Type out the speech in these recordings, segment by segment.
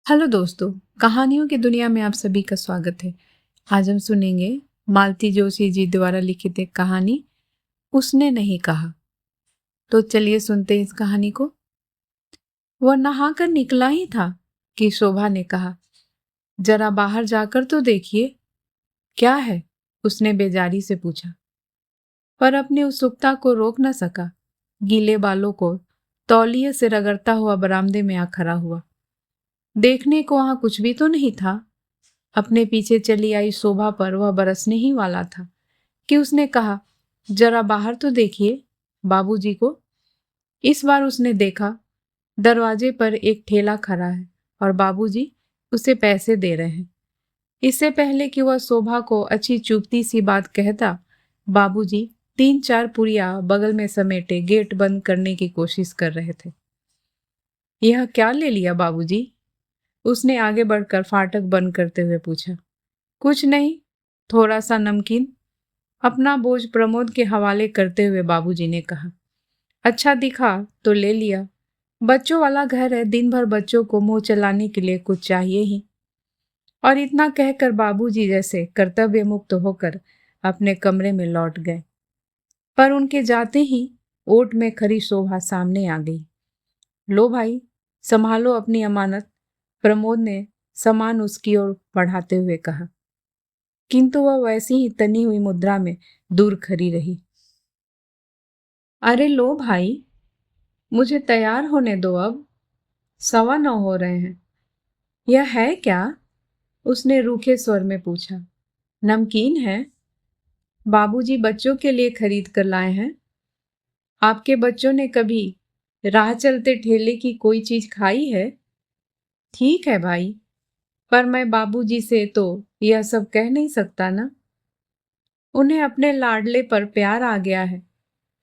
Hello दोस्तों, कहानियों की दुनिया में आप सभी का स्वागत है। आज हम सुनेंगे मालती जोशी जी द्वारा लिखित एक कहानी, उसने नहीं कहा। तो चलिए सुनते हैं इस कहानी को। वह नहाकर निकला ही था कि शोभा ने कहा, जरा बाहर जाकर तो देखिए। क्या है? उसने बेजारी से पूछा, पर अपनी उत्सुकता को रोक न सका। गीले बालों को तौलिए से रगड़ता हुआ बरामदे में आ खड़ा हुआ। देखने को वहां कुछ भी तो नहीं था। अपने पीछे चली आई शोभा पर वह बरसने ही वाला था कि उसने कहा, जरा बाहर तो देखिए बाबूजी को। इस बार उसने देखा, दरवाजे पर एक ठेला खड़ा है और बाबूजी उसे पैसे दे रहे हैं। इससे पहले कि वह शोभा को अच्छी चुभती सी बात कहता, बाबूजी 3-4 पुड़िया बगल में समेटे गेट बंद करने की कोशिश कर रहे थे। यह क्या ले लिया बाबूजी? उसने आगे बढ़कर फाटक बंद करते हुए पूछा। कुछ नहीं, थोड़ा सा नमकीन। अपना बोझ प्रमोद के हवाले करते हुए बाबूजी ने कहा। अच्छा दिखा तो ले लिया। बच्चों वाला घर है, दिन भर बच्चों को मुंह चलाने के लिए कुछ चाहिए ही। और इतना कहकर बाबूजी जैसे कर्तव्य मुक्त होकर अपने कमरे में लौट गए। पर उनके जाते ही ओट में खड़ी शोभा सामने आ गई। लो भाई, संभालो अपनी अमानत, प्रमोद ने सामान उसकी ओर बढ़ाते हुए कहा। किंतु वह वैसी ही तनी हुई मुद्रा में दूर खड़ी रही। अरे लो भाई, मुझे तैयार होने दो अब। 9:15 हो रहे हैं। यह है क्या? उसने रूखे स्वर में पूछा। नमकीन है, बाबूजी बच्चों के लिए खरीद कर लाए हैं। आपके बच्चों ने कभी राह चलते ठेले की कोई चीज खाई है? ठीक है भाई, पर मैं बाबूजी से तो यह सब कह नहीं सकता ना। उन्हें अपने लाडले पर प्यार आ गया है,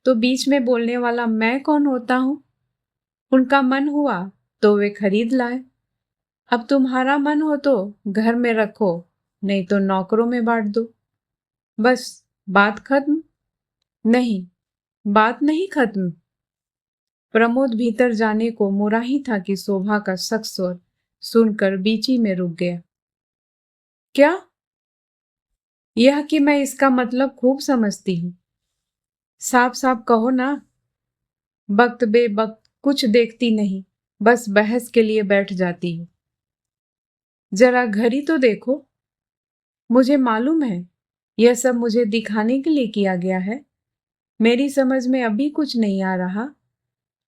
तो बीच में बोलने वाला मैं कौन होता हूं? उनका मन हुआ तो वे खरीद लाए। अब तुम्हारा मन हो तो घर में रखो, नहीं तो नौकरों में बांट दो। बस, बात खत्म। नहीं, बात नहीं खत्म। प्रमोद भीतर जाने को मुड़ा ही था कि शोभा का सख्त स्वर सुनकर बीची में रुक गया। क्या? यह कि मैं इसका मतलब खूब समझती हूँ। साफ साफ कहो ना। वक्त बेवक्त कुछ देखती नहीं, बस बहस के लिए बैठ जाती हूँ। जरा घड़ी तो देखो। मुझे मालूम है यह सब मुझे दिखाने के लिए किया गया है। मेरी समझ में अभी कुछ नहीं आ रहा।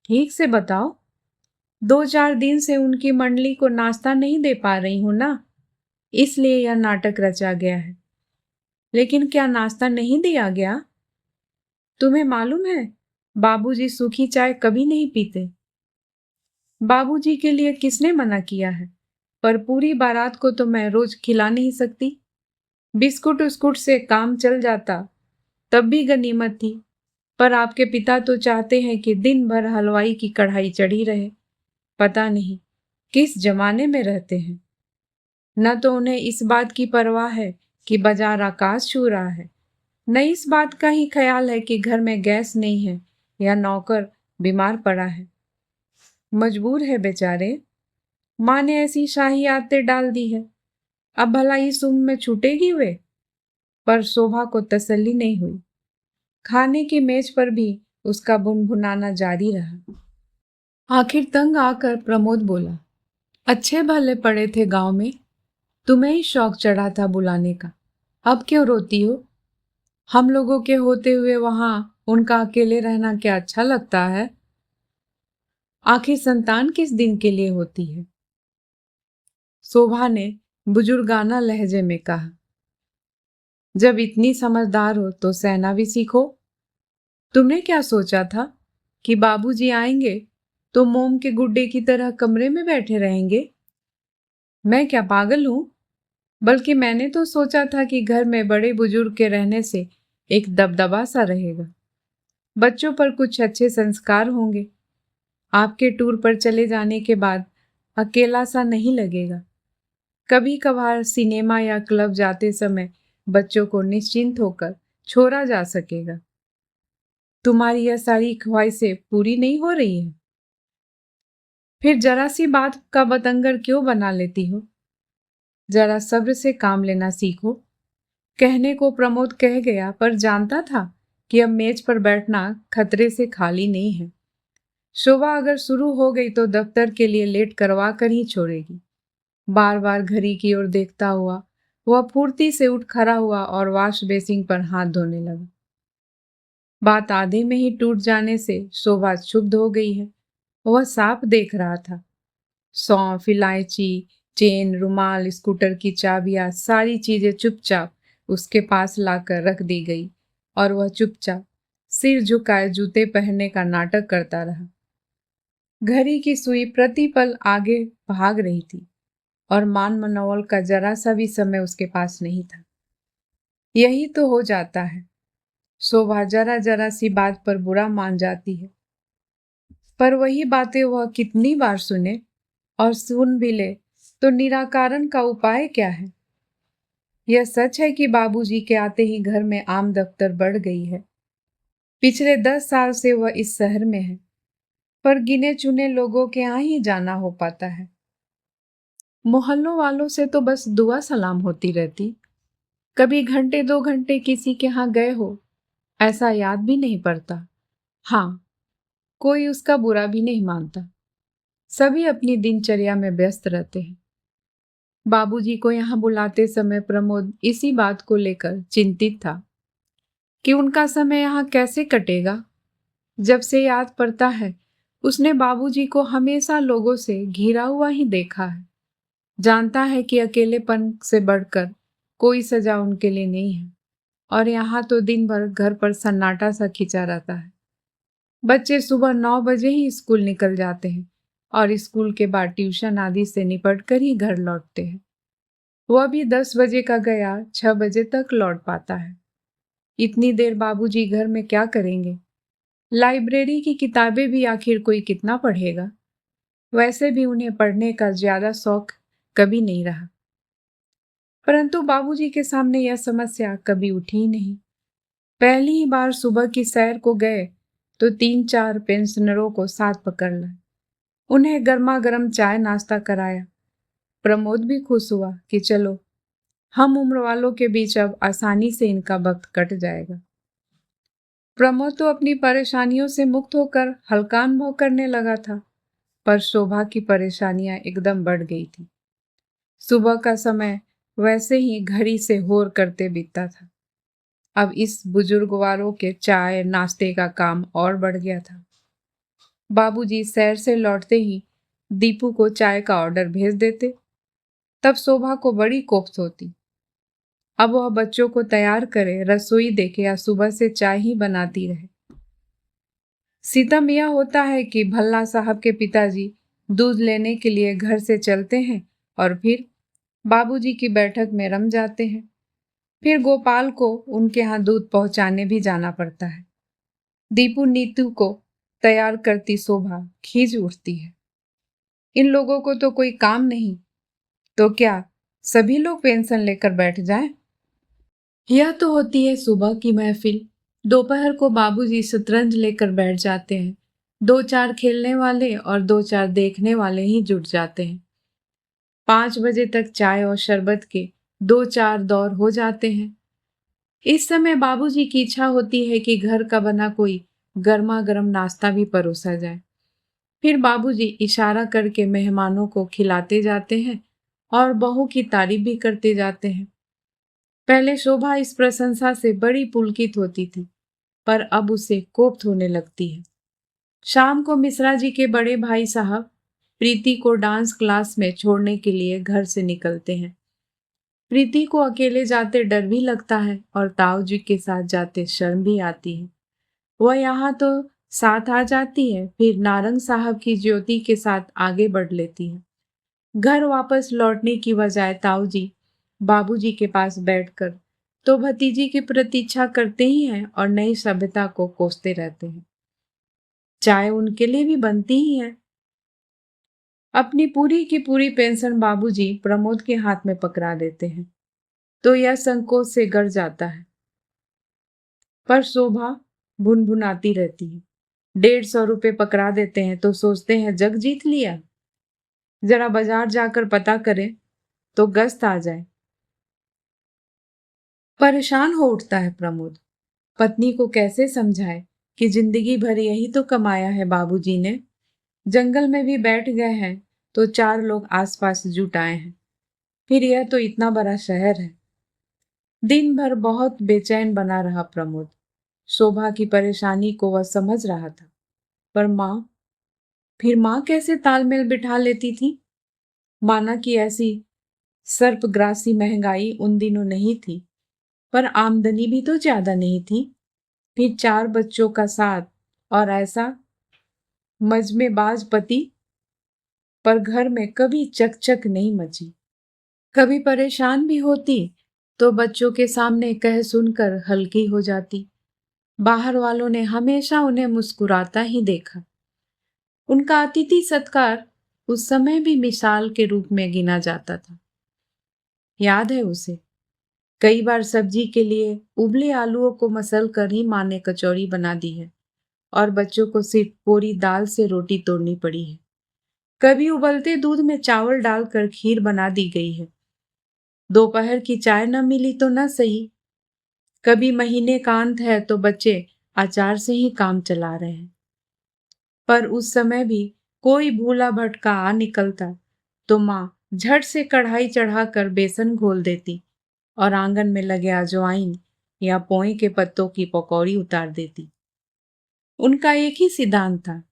ठीक से बताओ। 2-4 दिन से उनकी मंडली को नाश्ता नहीं दे पा रही हूं ना, इसलिए यह नाटक रचा गया है। लेकिन क्या नाश्ता नहीं दिया गया? तुम्हें मालूम है, बाबूजी सूखी चाय कभी नहीं पीते। बाबूजी के लिए किसने मना किया है? पर पूरी बारात को तो मैं रोज खिला नहीं सकती। बिस्कुट उस्कुट से काम चल जाता, तब भी गनीमत थी। पर आपके पिता तो चाहते हैं कि दिन भर हलवाई की कढ़ाई चढ़ी रहे। पता नहीं किस जमाने में रहते हैं। न तो उन्हें इस बात की परवाह है कि बाजार आकाश छू रहा है, न इस बात का ही ख्याल है कि घर में गैस नहीं है या नौकर बीमार पड़ा है। मजबूर है बेचारे। माँ ने ऐसी शाही आदतें डाल दी है। अब भला इस उम्र में छूटेगी वे? पर शोभा को तसल्ली नहीं हुई। खाने की मेज पर भी उसका भुनभुनाना जारी रहा। आखिर तंग आकर प्रमोद बोला, अच्छे भले पड़े थे गांव में, तुम्हें ही शौक चढ़ा था बुलाने का। अब क्यों रोती हो? हम लोगों के होते हुए वहां उनका अकेले रहना क्या अच्छा लगता है? आखिर संतान किस दिन के लिए होती है? शोभा ने बुजुर्गाना लहजे में कहा। जब इतनी समझदार हो तो सहना भी सीखो। तुमने क्या सोचा था कि बाबूजी आएंगे तो मोम के गुड्डे की तरह कमरे में बैठे रहेंगे? मैं क्या पागल हूं? बल्कि मैंने तो सोचा था कि घर में बड़े बुजुर्ग के रहने से एक दबदबा सा रहेगा। बच्चों पर कुछ अच्छे संस्कार होंगे। आपके टूर पर चले जाने के बाद अकेला सा नहीं लगेगा। कभी कभार सिनेमा या क्लब जाते समय बच्चों को निश्चिंत होकर छोड़ा जा सकेगा। तुम्हारी यह सारी ख्वाहिशें पूरी नहीं हो रही है? फिर जरा सी बात का बतंगड़ क्यों बना लेती हो? जरा सब्र से काम लेना सीखो। कहने को प्रमोद कह गया, पर जानता था कि अब मेज पर बैठना खतरे से खाली नहीं है। शोभा अगर शुरू हो गई तो दफ्तर के लिए लेट करवा कर ही छोड़ेगी। बार बार घड़ी की ओर देखता हुआ वह फुर्ती से उठ खड़ा हुआ और वॉश बेसिन पर हाथ धोने लगा। बात आधे में ही टूट जाने से शोभा क्षुब्ध हो गई है। वह साफ देख रहा था। सौंफ, इलायची, चेन, रुमाल, स्कूटर की चाबियां, सारी चीजें चुपचाप उसके पास लाकर रख दी गई और वह चुपचाप सिर झुकाए जूते पहनने का नाटक करता रहा। घड़ी की सुई प्रतिपल आगे भाग रही थी और मान मनोवल का जरा सा भी समय उसके पास नहीं था। यही तो हो जाता है, शोभा जरा जरा सी बात पर बुरा मान जाती है, पर वही बातें वह कितनी बार सुने, और सुन भी ले तो निराकरण का उपाय क्या है? यह सच है कि बाबूजी के आते ही घर में आम दफ्तर बढ़ गई है। पिछले 10 साल से वह इस शहर में है, पर गिने चुने लोगों के यहाँ ही जाना हो पाता है। मोहल्लों वालों से तो बस दुआ सलाम होती रहती। कभी घंटे 2 घंटे किसी के यहाँ गए हो ऐसा याद भी नहीं पड़ता। हाँ, कोई उसका बुरा भी नहीं मानता। सभी अपनी दिनचर्या में व्यस्त रहते हैं। बाबूजी को यहाँ बुलाते समय प्रमोद इसी बात को लेकर चिंतित था कि उनका समय यहाँ कैसे कटेगा। जब से याद पड़ता है, उसने बाबूजी को हमेशा लोगों से घिरा हुआ ही देखा है। जानता है कि अकेलेपन से बढ़कर कोई सजा उनके लिए नहीं है, और यहाँ तो दिन भर घर पर सन्नाटा सा खिंचा रहता है। बच्चे सुबह 9 बजे ही स्कूल निकल जाते हैं और स्कूल के बाद ट्यूशन आदि से निपट कर ही घर लौटते हैं। वह भी 10 बजे का गया 6 बजे तक लौट पाता है। इतनी देर बाबूजी घर में क्या करेंगे? लाइब्रेरी की किताबें भी आखिर कोई कितना पढ़ेगा? वैसे भी उन्हें पढ़ने का ज्यादा शौक कभी नहीं रहा। परंतु बाबूजी के सामने यह समस्या कभी उठी ही नहीं। पहली ही बार सुबह की सैर को गए तो 3-4 पेंशनरों को साथ पकड़ लाए। उन्हें गर्मा गर्म चाय नाश्ता कराया। प्रमोद भी खुश हुआ कि चलो, हम उम्र वालों के बीच अब आसानी से इनका वक्त कट जाएगा। प्रमोद तो अपनी परेशानियों से मुक्त होकर हल्का अनुभव करने लगा था, पर शोभा की परेशानियां एकदम बढ़ गई थी। सुबह का समय वैसे ही घड़ी से होर करते बीतता था। अब इस बुजुर्गवारों के चाय नाश्ते का काम और बढ़ गया था। बाबूजी सैर से लौटते ही दीपू को चाय का ऑर्डर भेज देते। तब शोभा को बड़ी कोफ्त होती। अब वह बच्चों को तैयार करे, रसोई देखे या सुबह से चाय ही बनाती रहे। सितम यह होता है कि भल्ला साहब के पिताजी दूध लेने के लिए घर से चलते हैं और फिर बाबूजी की बैठक में रम जाते हैं। फिर गोपाल को उनके यहाँ दूध पहुंचाने भी जाना पड़ता है। दीपू नीतू को तैयार करती शोभा खींच उठती है। इन लोगों को तो कोई काम नहीं, तो क्या सभी लोग पेंशन लेकर बैठ जाएं? यह तो होती है सुबह की महफिल। दोपहर को बाबूजी शतरंज लेकर बैठ जाते हैं। 2-4 खेलने वाले और 2-4 देखने वाले ही जुट जाते हैं। 5 बजे तक चाय और शरबत के 2-4 दौर हो जाते हैं। इस समय बाबूजी की इच्छा होती है कि घर का बना कोई गर्मा गर्म नाश्ता भी परोसा जाए। फिर बाबूजी इशारा करके मेहमानों को खिलाते जाते हैं और बहू की तारीफ भी करते जाते हैं। पहले शोभा इस प्रशंसा से बड़ी पुलकित होती थी, पर अब उसे कोफ्त होने लगती है। शाम को मिश्रा जी के बड़े भाई साहब प्रीति को डांस क्लास में छोड़ने के लिए घर से निकलते हैं। प्रीति को अकेले जाते डर भी लगता है और ताऊ जी के साथ जाते शर्म भी आती है। वह यहाँ तो साथ आ जाती है, फिर नारंग साहब की ज्योति के साथ आगे बढ़ लेती है। घर वापस लौटने की बजाय ताऊ जी बाबूजी के पास बैठकर तो भतीजी की प्रतीक्षा करते ही हैं और नई सभ्यता को कोसते रहते हैं। चाय उनके लिए भी बनती ही है। अपनी पूरी की पूरी पेंशन बाबूजी प्रमोद के हाथ में पकड़ा देते हैं, तो यह संकोच से गड़ जाता है। पर शोभा भुनभुनाती रहती है। 150 रुपए पकड़ा देते हैं तो सोचते हैं जग जीत लिया। जरा बाजार जाकर पता करें तो गस्त आ जाए। परेशान हो उठता है प्रमोद। पत्नी को कैसे समझाए कि जिंदगी भर यही तो कमाया है बाबूजी ने। जंगल में भी बैठ गए हैं तो 4 लोग आसपास जुट आए हैं, फिर यह तो इतना बड़ा शहर है। दिन भर बहुत बेचैन बना रहा प्रमोद। शोभा की परेशानी को वह समझ रहा था, पर माँ कैसे तालमेल बिठा लेती थी। माना कि ऐसी सर्पग्रासी महंगाई उन दिनों नहीं थी, पर आमदनी भी तो ज्यादा नहीं थी। फिर 4 बच्चों का साथ और ऐसा मजमेबाज पति, पर घर में कभी चकचक नहीं मची। कभी परेशान भी होती तो बच्चों के सामने कह सुनकर हल्की हो जाती। बाहर वालों ने हमेशा उन्हें मुस्कुराता ही देखा। उनका अतिथि सत्कार उस समय भी मिसाल के रूप में गिना जाता था। याद है उसे, कई बार सब्जी के लिए उबले आलूओं को मसल कर ही माँ ने कचौड़ी बना दी है और बच्चों को सिर्फ पूरी दाल से रोटी तोड़नी पड़ी है। कभी उबलते दूध में चावल डालकर खीर बना दी गई है। दोपहर की चाय न मिली तो न सही। कभी महीने का अंत है तो बच्चे अचार से ही काम चला रहे हैं। पर उस समय भी कोई भूला भटका आ निकलता तो माँ झट से कढ़ाई चढ़ाकर बेसन घोल देती और आंगन में लगे अजवाइन या पोए के पत्तों की पकौड़ी उतार देती। उनका एक ही सिद्धांत था,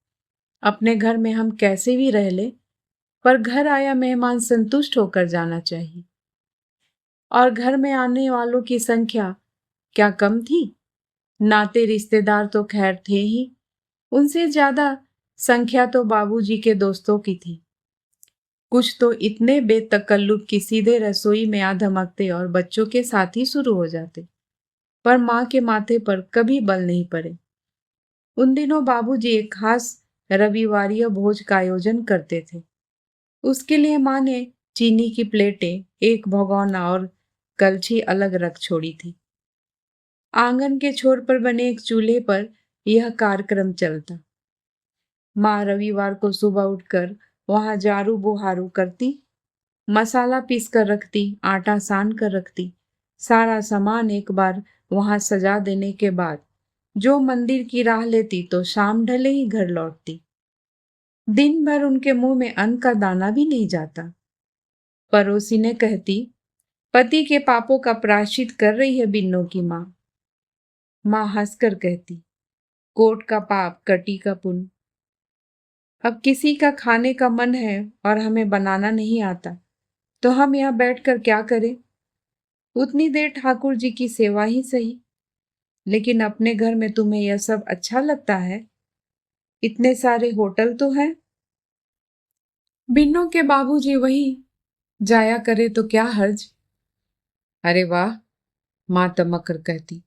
अपने घर में हम कैसे भी रह ले, पर घर आया मेहमान संतुष्ट होकर जाना चाहिए। और घर में आने वालों की संख्या क्या कम थी? नाते रिश्तेदार तो खैर थे ही, उनसे ज्यादा संख्या तो बाबूजी के दोस्तों की थी। कुछ तो इतने बेतकल्लुफ कि सीधे रसोई में आ धमकते और बच्चों के साथ ही शुरू हो जाते, पर माँ के माथे पर कभी बल नहीं पड़े। उन दिनों बाबूजी एक खास रविवारीय भोज का आयोजन करते थे। उसके लिए माँ ने चीनी की प्लेटें, एक भगोना और कलछी अलग रख छोड़ी थी। आंगन के छोर पर बने एक चूल्हे पर यह कार्यक्रम चलता। माँ रविवार को सुबह उठकर वहां झाड़ू बुहारू करती, मसाला पीस कर रखती, आटा सान कर रखती। सारा सामान एक बार वहां सजा देने के बाद जो मंदिर की राह लेती तो शाम ढले ही घर लौटती। दिन भर उनके मुंह में अन्न का दाना भी नहीं जाता। पड़ोसी ने कहती, पति के पापों का प्रायश्चित कर रही है बिन्नों की माँ। माँ हंसकर कहती, कोट का पाप कटी का पुण्य। अब किसी का खाने का मन है और हमें बनाना नहीं आता तो हम यहाँ बैठकर क्या करें? उतनी देर ठाकुर जी की सेवा ही सही। लेकिन अपने घर में तुम्हें यह सब अच्छा लगता है? इतने सारे होटल तो हैं। बिन्नों के बाबूजी वही जाया करे तो क्या हर्ज। अरे वाह, माँ तमक कर कहती,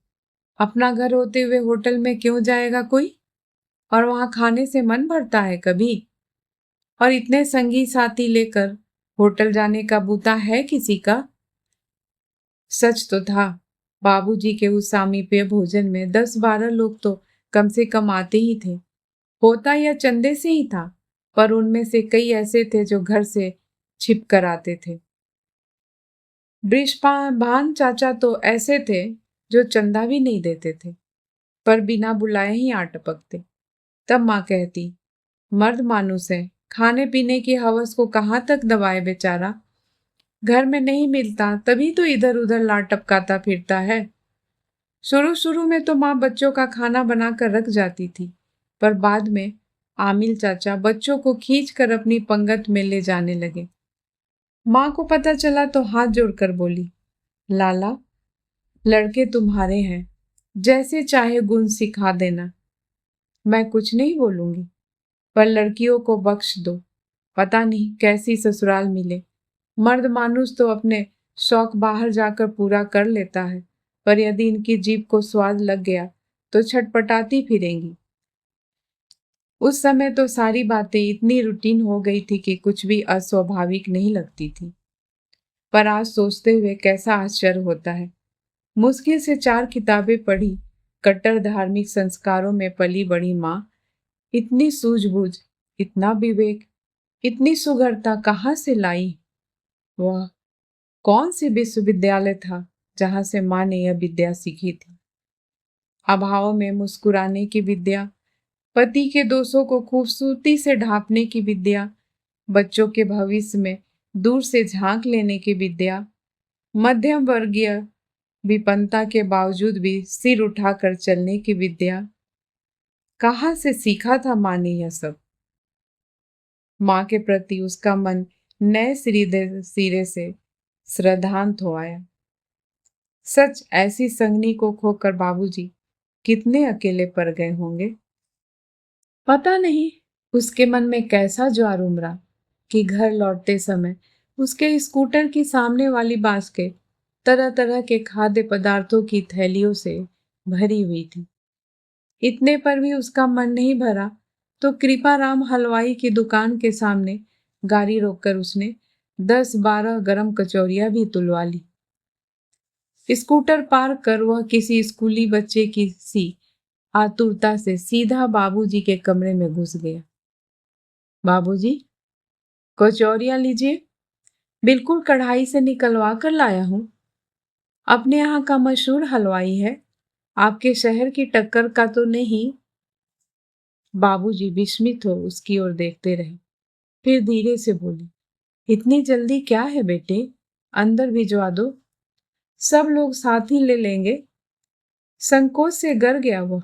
अपना घर होते हुए होटल में क्यों जाएगा कोई? और वहां खाने से मन भरता है कभी? और इतने संगी साथी लेकर होटल जाने का बूता है किसी का? सच तो था, बाबूजी के उस सामीप्य भोजन में 10-12 लोग तो कम से कम आते ही थे। होता या चंदे से ही था, पर उनमें से कई ऐसे थे जो घर से छिप कर आते थे। भान चाचा तो ऐसे थे जो चंदा भी नहीं देते थे, पर बिना बुलाए ही आ टपकते। तब माँ कहती, मर्द मानुस है, खाने पीने की हवस को कहाँ तक दबाए बेचारा। घर में नहीं मिलता तभी तो इधर उधर लाट टपकाता फिरता है। शुरू शुरू में तो माँ बच्चों का खाना बनाकर रख जाती थी, पर बाद में आमिल चाचा बच्चों को खींच कर अपनी पंगत में ले जाने लगे। माँ को पता चला तो हाथ जोड़कर बोली, लाला, लड़के तुम्हारे हैं, जैसे चाहे गुण सिखा देना, मैं कुछ नहीं बोलूंगी, पर लड़कियों को बख्श दो। पता नहीं कैसी ससुराल मिले। मर्द मानुस तो अपने शौक बाहर जाकर पूरा कर लेता है, पर यदि इनकी जीभ को स्वाद लग गया तो छटपटाती फिरेंगी। उस समय तो सारी बातें इतनी रूटीन हो गई थी कि कुछ भी अस्वाभाविक नहीं लगती थी, पर आज सोचते हुए कैसा आश्चर्य होता है। मुश्किल से 4 किताबें पढ़ी, कट्टर धार्मिक संस्कारों में पली बड़ी माँ, इतनी सूझबूझ, इतना विवेक, इतनी सुघरता कहाँ से लाई? वह कौन सी विश्वविद्यालय था जहां से माँ ने यह विद्या सीखी थी? अभाव में मुस्कुराने की विद्या, पति के दोषों को खूबसूरती से ढांपने की विद्या, बच्चों के भविष्य में दूर से झांक लेने की विद्या, मध्यम वर्गीय विपन्नता के बावजूद भी सिर उठाकर चलने की विद्या। कहाँ से सीखा था माँ ने यह सब? माँ के प्रति उसका मन नए सिरे से श्रद्धांत हो आया। सच, ऐसी संगनी को खोकर बाबूजी कितने अकेले पड़ गए होंगे। पता नहीं उसके मन में कैसा ज्वार उमड़ा कि घर लौटते समय उसके स्कूटर की सामने वाली बास्केट तरह तरह के खाद्य पदार्थों की थैलियों से भरी हुई थी। इतने पर भी उसका मन नहीं भरा तो कृपाराम हलवाई की दुकान के सामने गाड़ी रोककर उसने 10-12 गरम कचौरियां भी तुलवा ली। स्कूटर पार कर वह किसी स्कूली बच्चे की सी आतुरता से सीधा बाबूजी के कमरे में घुस गया। बाबूजी, कचौरियां लीजिए, बिल्कुल कढ़ाई से निकलवा कर लाया हूं। अपने यहाँ का मशहूर हलवाई है, आपके शहर की टक्कर का तो नहीं। बाबूजी विस्मित हो उसकी ओर देखते रहे, फिर धीरे से बोले, इतनी जल्दी क्या है बेटे, अंदर भिजवा दो, सब लोग साथ ही ले लेंगे। संकोच से गर गया वो।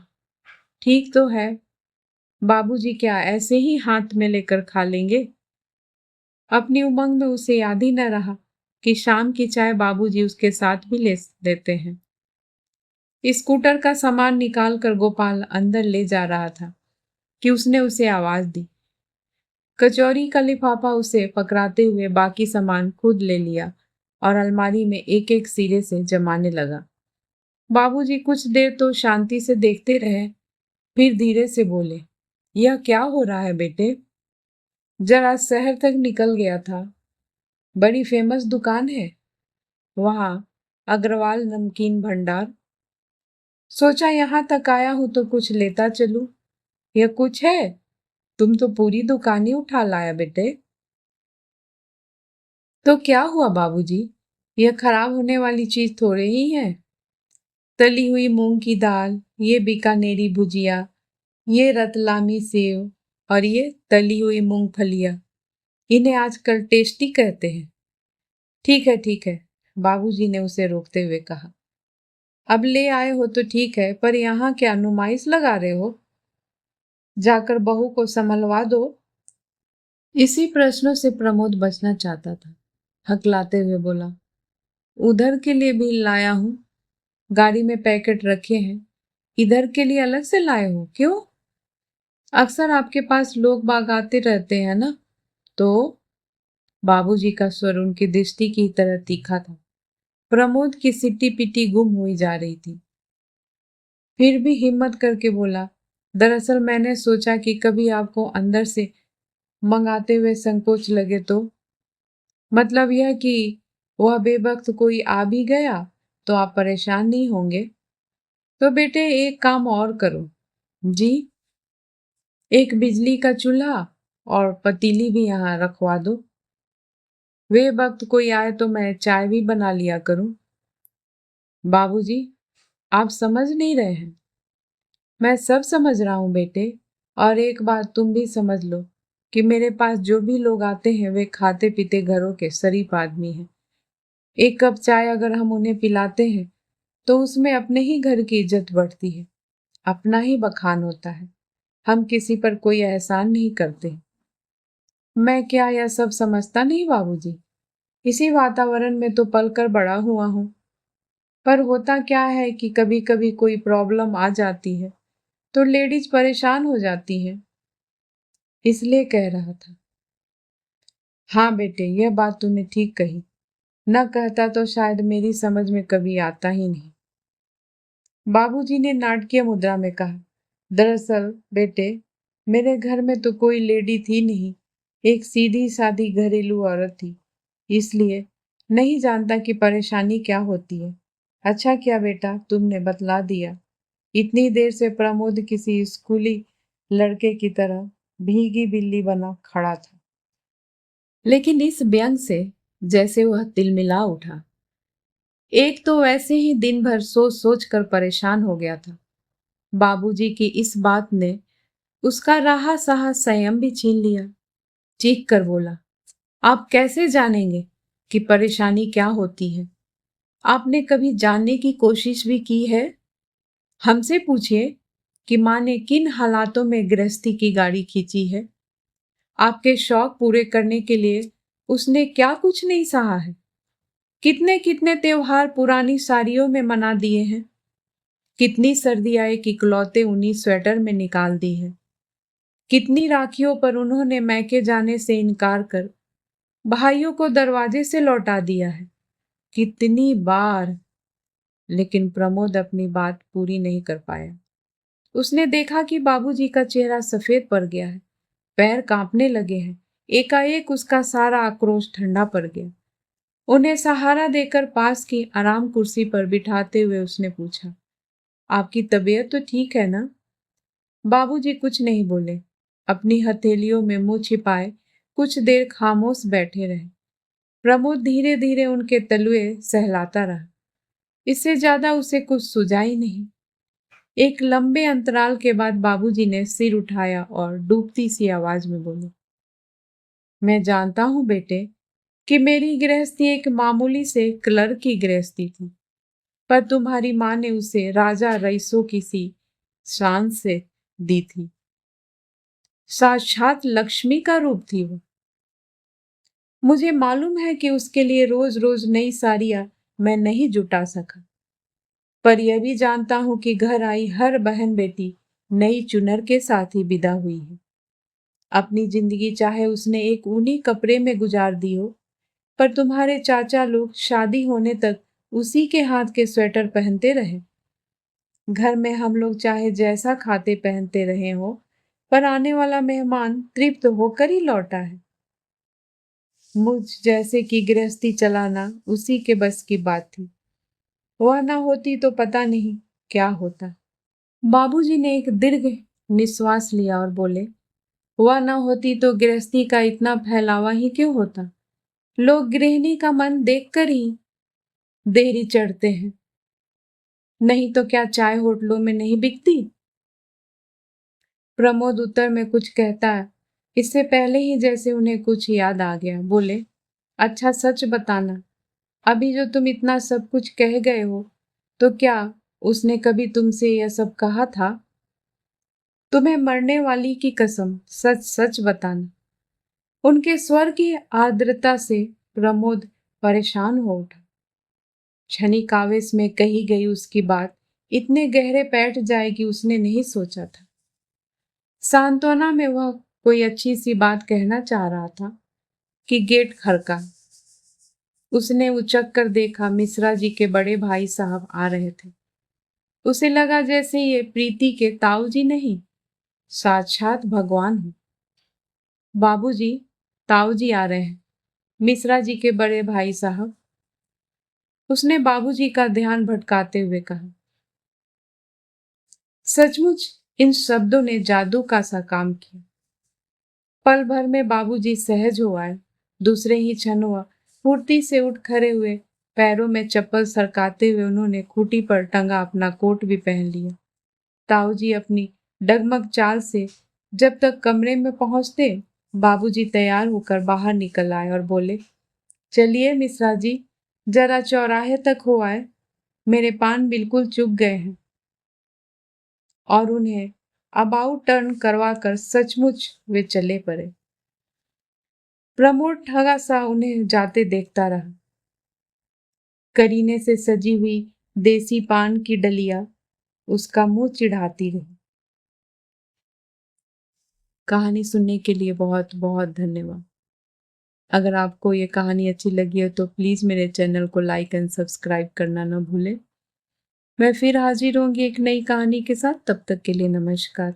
ठीक तो है, बाबूजी क्या ऐसे ही हाथ में लेकर खा लेंगे? अपनी उमंग में उसे याद ही न रहा कि शाम की चाय बाबूजी उसके साथ भी ले देते हैं। स्कूटर का सामान निकाल कर गोपाल अंदर ले जा रहा था कि उसने उसे आवाज दी। कचौरी का लिफाफा उसे पकड़ाते हुए बाकी सामान खुद ले लिया और अलमारी में एक एक सिरे से जमाने लगा। बाबूजी कुछ देर तो शांति से देखते रहे, फिर धीरे से बोले, यह क्या हो रहा है बेटे? जरा शहर तक निकल गया था, बड़ी फेमस दुकान है वहां, अग्रवाल नमकीन भंडार। सोचा यहाँ तक आया हूं तो कुछ लेता चलूं। यह कुछ है? तुम तो पूरी दुकान ही उठा लाया बेटे। तो क्या हुआ बाबूजी, यह खराब होने वाली चीज थोड़े ही है। तली हुई मूंग की दाल, ये बीकानेरी भुजिया, ये रतलामी सेव और ये तली हुई मूंगफलियां, इन्हें आजकल टेस्टी कहते हैं। ठीक है, बाबूजी ने उसे रोकते हुए कहा। अब ले आए हो तो ठीक है, पर यहाँ क्या नुमाइश लगा रहे हो? जाकर बहू को संभलवा दो। इसी प्रश्नों से प्रमोद बचना चाहता था। हकलाते हुए बोला, उधर के लिए भी लाया हूं, गाड़ी में पैकेट रखे हैं। इधर के लिए अलग से लाए हो क्यों? अक्सर आपके पास लोग बाग आते रहते हैं ना। तो बाबूजी का स्वर उनकी दृष्टि की तरह तीखा था। प्रमोद की सिट्टी पिट्टी गुम हुई जा रही थी। फिर भी हिम्मत करके बोला, दरअसल मैंने सोचा कि कभी आपको अंदर से मंगाते हुए संकोच लगे तो, मतलब यह कि वह बेवक्त कोई आ भी गया तो आप परेशान नहीं होंगे। तो बेटे एक काम और करो। जी? एक बिजली का चूल्हा और पतीली भी यहाँ रखवा दो। वे वक्त कोई आए तो मैं चाय भी बना लिया करूं। बाबूजी, आप समझ नहीं रहे हैं। मैं सब समझ रहा हूं बेटे, और एक बात तुम भी समझ लो कि मेरे पास जो भी लोग आते हैं वे खाते पीते घरों के शरीफ आदमी हैं। एक कप चाय अगर हम उन्हें पिलाते हैं तो उसमें अपने ही घर की इज्जत बढ़ती है, अपना ही बखान होता है। हम किसी पर कोई एहसान नहीं करते। मैं क्या यह सब समझता नहीं बाबूजी? इसी वातावरण में तो पलकर बड़ा हुआ हूं। पर होता क्या है कि कभी कभी कोई प्रॉब्लम आ जाती है तो लेडीज परेशान हो जाती है, इसलिए कह रहा था। हाँ बेटे, यह बात तूने ठीक कही। न कहता तो शायद मेरी समझ में कभी आता ही नहीं। बाबूजी ने नाटकीय मुद्रा में कहा, दरअसल बेटे, मेरे घर में तो कोई लेडी थी नहीं, एक सीधी सादी घरेलू औरत थी, इसलिए नहीं जानता कि परेशानी क्या होती है। अच्छा किया बेटा तुमने बतला दिया। इतनी देर से प्रमोद किसी स्कूली लड़के की तरह भीगी बिल्ली बना खड़ा था। लेकिन इस व्यंग से जैसे वह तिलमिला उठा। एक तो वैसे ही दिन भर सोच सोच कर परेशान हो गया था। बाबूजी की इस बात ने उसका रहा सहा संयम भी छीन लिया। चीख कर बोला, आप कैसे जानेंगे कि परेशानी क्या होती है? आपने कभी जानने की कोशिश भी की है? हमसे पूछिए कि माँ ने किन हालातों में गृहस्थी की गाड़ी खींची है। आपके शौक पूरे करने के लिए उसने क्या कुछ नहीं सहा है। कितने कितने त्योहार पुरानी साड़ियों में मना दिए हैं। कितनी सर्दी आए कि इकलौते ऊनी स्वेटर में निकाल दी है। कितनी राखियों पर उन्होंने मैके जाने से इनकार कर भाइयों को दरवाजे से लौटा दिया है। कितनी बार। लेकिन प्रमोद अपनी बात पूरी नहीं कर पाया। उसने देखा कि बाबूजी का चेहरा सफेद पड़ गया है, पैर कांपने लगे हैं। एकाएक उसका सारा आक्रोश ठंडा पड़ गया। उन्हें सहारा देकर पास की आराम कुर्सी पर बिठाते हुए उसने पूछा, आपकी तबीयत तो ठीक है ना? बाबूजी कुछ नहीं बोले। अपनी हथेलियों में मुंह छिपाए कुछ देर खामोश बैठे रहे। प्रमोद धीरे धीरे उनके तलुए सहलाता रहा। इससे ज्यादा उसे कुछ सूझा ही नहीं। एक लंबे अंतराल के बाद बाबूजी ने सिर उठाया और डूबती सी आवाज में बोले, मैं जानता हूं बेटे कि मेरी गृहस्थी एक मामूली से क्लर्क की गृहस्थी थी, पर तुम्हारी माँ ने उसे राजा रईसों की सी शान से दी थी। साक्षात लक्ष्मी का रूप थी वो। मुझे मालूम है कि उसके लिए रोज रोज नई साड़ियां मैं नहीं जुटा सका, पर यह भी जानता हूं कि घर आई हर बहन बेटी नई चुनर के साथ ही विदा हुई है। अपनी जिंदगी चाहे उसने एक ऊनी कपड़े में गुजार दी हो, पर तुम्हारे चाचा लोग शादी होने तक उसी के हाथ के स्वेटर पहनते रहे। घर में हम लोग चाहे जैसा खाते पहनते रहे हो, पर आने वाला मेहमान तृप्त होकर ही लौटा है। मुझ जैसे की गृहस्थी चलाना उसी के बस की बात थी। वह ना होती तो पता नहीं क्या होता। बाबूजी ने एक दीर्घ निश्वास लिया और बोले, वह ना होती तो गृहस्थी का इतना फैलावा ही क्यों होता। लोग गृहिणी का मन देखकर ही देहरी चढ़ते हैं। नहीं तो क्या चाय होटलों में नहीं बिकती। प्रमोद उत्तर में कुछ कहता है, इससे पहले ही जैसे उन्हें कुछ याद आ गया। बोले, अच्छा सच बताना, अभी जो तुम इतना सब कुछ कह गए हो, तो क्या उसने कभी तुमसे यह सब कहा था? तुम्हें मरने वाली की कसम, सच सच बताना। उनके स्वर की आर्द्रता से प्रमोद परेशान हो उठा। क्षणिक आवेश में कही गई उसकी बात इतने गहरे बैठ जाएगी उसने नहीं सोचा था। सांत्वना में वह कोई अच्छी सी बात कहना चाह रहा था कि गेट खड़का। उसने उचक कर देखा, मिश्रा जी के बड़े भाई साहब आ रहे थे। उसे लगा जैसे ये प्रीति के ताऊ जी नहीं, साक्षात भगवान हो। बाबूजी, ताऊ जी आ रहे हैं, मिश्रा जी के बड़े भाई साहब। उसने बाबूजी का ध्यान भटकाते हुए कहा। सचमुच इन शब्दों ने जादू का सा काम किया। पल भर में बाबूजी सहज हो आए। दूसरे ही क्षण वह फुर्ती से उठ खड़े हुए, पैरों में चप्पल सरकाते हुए उन्होंने खूंटी पर टंगा अपना कोट भी पहन लिया। ताऊ जी अपनी डगमग चाल से जब तक कमरे में पहुंचते, बाबूजी तैयार होकर बाहर निकल आए और बोले, चलिए मिश्रा जी, जरा चौराहे तक हो आए, मेरे पान बिल्कुल चुक गए हैं। और उन्हें अबाउट टर्न करवा कर सचमुच वे चले पड़े। प्रमोद ठगा सा उन्हें जाते देखता रहा। करीने से सजी हुई देसी पान की डलिया उसका मुंह चिढ़ाती रही। कहानी सुनने के लिए बहुत बहुत धन्यवाद। अगर आपको ये कहानी अच्छी लगी हो तो प्लीज़ मेरे चैनल को लाइक एंड सब्सक्राइब करना ना भूलें। मैं फिर हाजिर होंगी एक नई कहानी के साथ। तब तक के लिए नमस्कार।